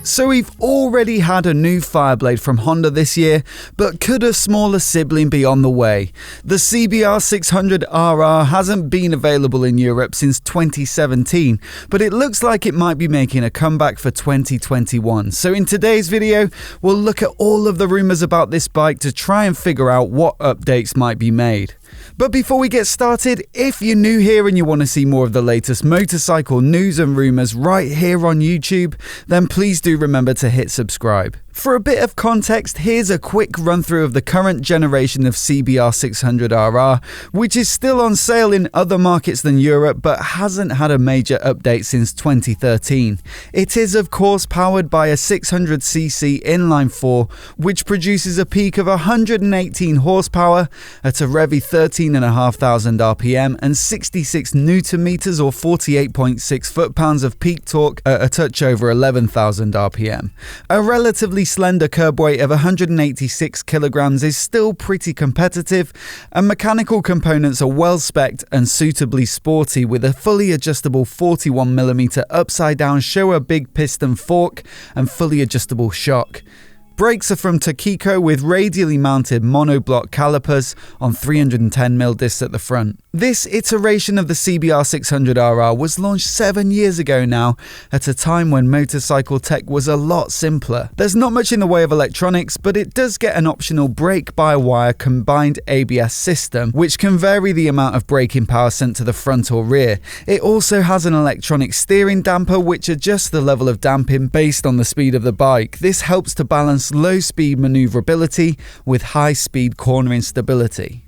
So we've already had a new Fireblade from Honda this year, but could a smaller sibling be on the way? The CBR600RR hasn't been available in Europe since 2017, but it looks like it might be making a comeback for 2021. So in today's video, we'll look at all of the rumours about this bike to try and figure out what updates might be made. But before we get started, if you're new here and you want to see more of the latest motorcycle news and rumours right here on YouTube, then please do remember to hit subscribe. For a bit of context, here's a quick run through of the current generation of CBR600RR, which is still on sale in other markets than Europe but hasn't had a major update since 2013. It is of course powered by a 600cc inline 4, which produces a peak of 118 horsepower at a revvy 13,500 RPM and 66 Nm or 48.6 foot-pounds of peak torque at a touch over 11,000 RPM. A relatively slender curb weight of 186 kilograms is still pretty competitive, and mechanical components are well spec'd and suitably sporty with a fully adjustable 41mm upside down Showa big piston fork and fully adjustable shock. Brakes are from Takiko with radially mounted monoblock calipers on 310mm discs at the front. This iteration of the CBR600RR was launched 7 years ago now, at a time when motorcycle tech was a lot simpler. There's not much in the way of electronics, but it does get an optional brake-by-wire combined ABS system, which can vary the amount of braking power sent to the front or rear. It also has an electronic steering damper which adjusts the level of damping based on the speed of the bike. This helps to balance low-speed maneuverability with high-speed cornering stability.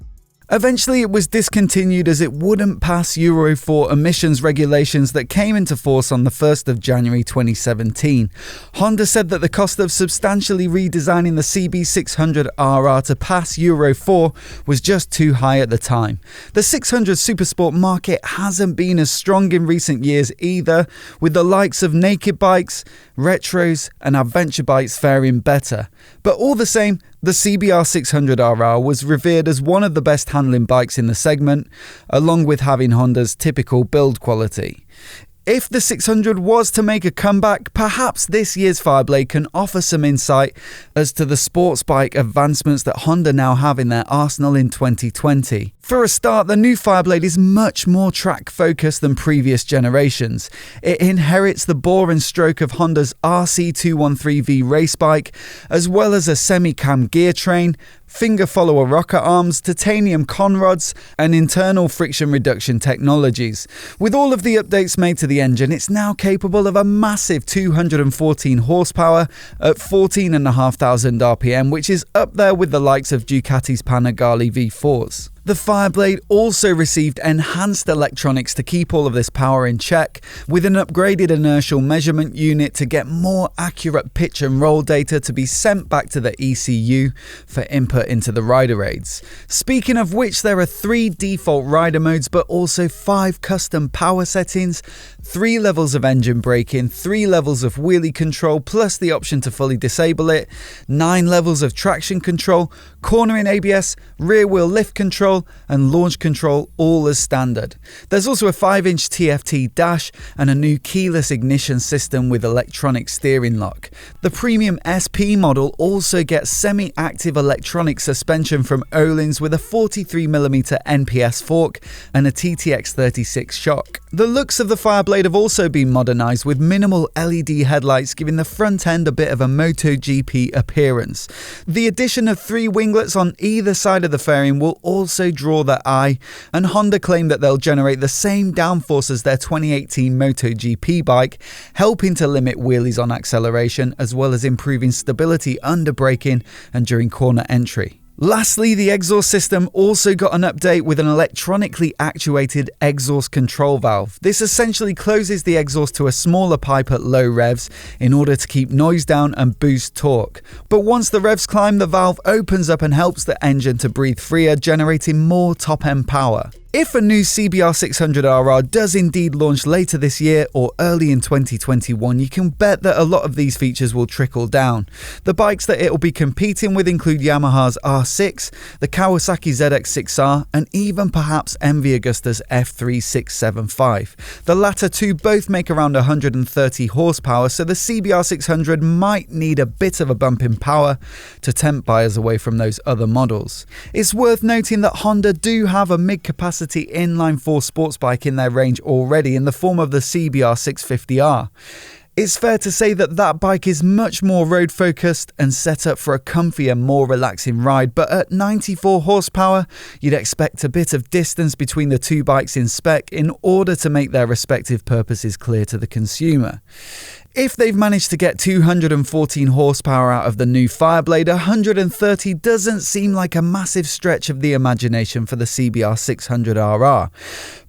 Eventually it was discontinued as it wouldn't pass Euro 4 emissions regulations that came into force on the 1st of January 2017. Honda said that the cost of substantially redesigning the CB600RR to pass Euro 4 was just too high at the time. The 600 Supersport market hasn't been as strong in recent years either, with the likes of naked bikes, retros and adventure bikes faring better. But all the same, the CBR600RR was revered as one of the best handling bikes in the segment, along with having Honda's typical build quality. If the 600 was to make a comeback, perhaps this year's Fireblade can offer some insight as to the sports bike advancements that Honda now have in their arsenal in 2020. For a start, the new Fireblade is much more track focused than previous generations. It inherits the bore and stroke of Honda's RC213V race bike, as well as a semi-cam gear train, finger follower rocker arms, titanium conrods and internal friction reduction technologies. With all of the updates made to the engine, it's now capable of a massive 214 horsepower at 14,500 RPM, which is up there with the likes of Ducati's Panigale V4s. The Fireblade also received enhanced electronics to keep all of this power in check, with an upgraded inertial measurement unit to get more accurate pitch and roll data to be sent back to the ECU for input into the rider aids. Speaking of which, there are 3 default rider modes but also 5 custom power settings, 3 levels of engine braking, 3 levels of wheelie control plus the option to fully disable it, 9 levels of traction control, cornering ABS, rear wheel lift control and launch control, all as standard. There's also a 5-inch TFT dash and a new keyless ignition system with electronic steering lock. The premium SP model also gets semi-active electronic suspension from Öhlins with a 43mm NPS fork and a TTX36 shock. The looks of the Fireblade have also been modernised with minimal LED headlights, giving the front end a bit of a MotoGP appearance. The addition of 3 winglets on either side of the fairing will also draw the eye, and Honda claim that they'll generate the same downforce as their 2018 MotoGP bike, helping to limit wheelies on acceleration as well as improving stability under braking and during corner entry. Lastly, the exhaust system also got an update with an electronically actuated exhaust control valve. This essentially closes the exhaust to a smaller pipe at low revs in order to keep noise down and boost torque. But once the revs climb, the valve opens up and helps the engine to breathe freer, generating more top-end power. If a new CBR600RR does indeed launch later this year or early in 2021, you can bet that a lot of these features will trickle down. The bikes that it will be competing with include Yamaha's R6, the Kawasaki ZX6R, and even perhaps MV Agusta's F3675. The latter two both make around 130 horsepower, so the CBR600 might need a bit of a bump in power to tempt buyers away from those other models. It's worth noting that Honda do have a mid-capacity inline-4 sports bike in their range already in the form of the CBR650R. It's fair to say that that bike is much more road focused and set up for a comfier, more relaxing ride, but at 94 horsepower, you'd expect a bit of distance between the two bikes in spec in order to make their respective purposes clear to the consumer. If they've managed to get 214 horsepower out of the new Fireblade, 130 doesn't seem like a massive stretch of the imagination for the CBR600RR.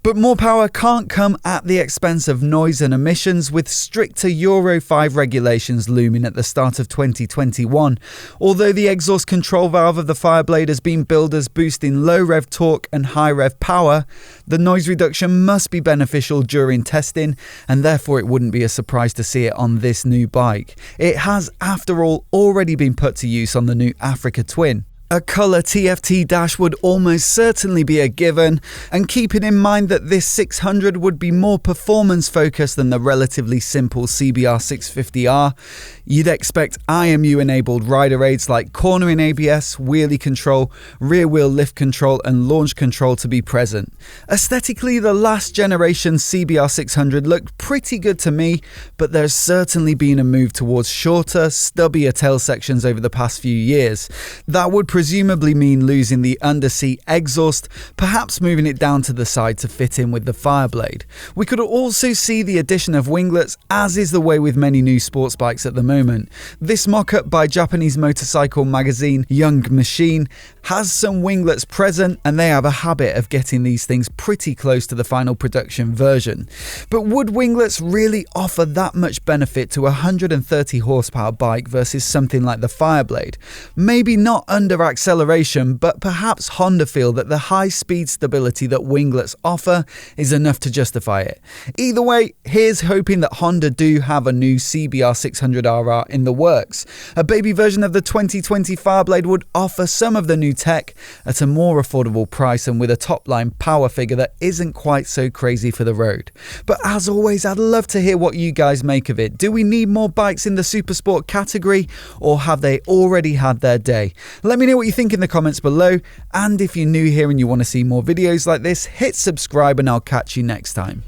But more power can't come at the expense of noise and emissions, with stricter Euro 5 regulations looming at the start of 2021. Although the exhaust control valve of the Fireblade has been billed as boosting low rev torque and high rev power, the noise reduction must be beneficial during testing, and therefore it wouldn't be a surprise to see it on this new bike. It has, after all, already been put to use on the new Africa Twin. A colour TFT dash would almost certainly be a given, and keeping in mind that this 600 would be more performance focused than the relatively simple CBR650R, you'd expect IMU enabled rider aids like cornering ABS, wheelie control, rear wheel lift control and launch control to be present. Aesthetically, the last generation CBR600 looked pretty good to me, but there's certainly been a move towards shorter, stubbier tail sections over the past few years. That would presumably mean losing the underseat exhaust, perhaps moving it down to the side to fit in with the Fireblade. We could also see the addition of winglets, as is the way with many new sports bikes at the moment. This mock-up by Japanese motorcycle magazine Young Machine has some winglets present, and they have a habit of getting these things pretty close to the final production version. But would winglets really offer that much benefit to a 130 horsepower bike versus something like the Fireblade? Maybe not under acceleration, but perhaps Honda feel that the high speed stability that winglets offer is enough to justify it. Either way, here's hoping that Honda do have a new CBR600RR in the works. A baby version of the 2020 Fireblade would offer some of the new tech at a more affordable price and with a top line power figure that isn't quite so crazy for the road. But as always, I'd love to hear what you guys make of it. Do we need more bikes in the supersport category, or have they already had their day? Let me know what you think in the comments below, and if you're new here and you want to see more videos like this, hit subscribe and I'll catch you next time.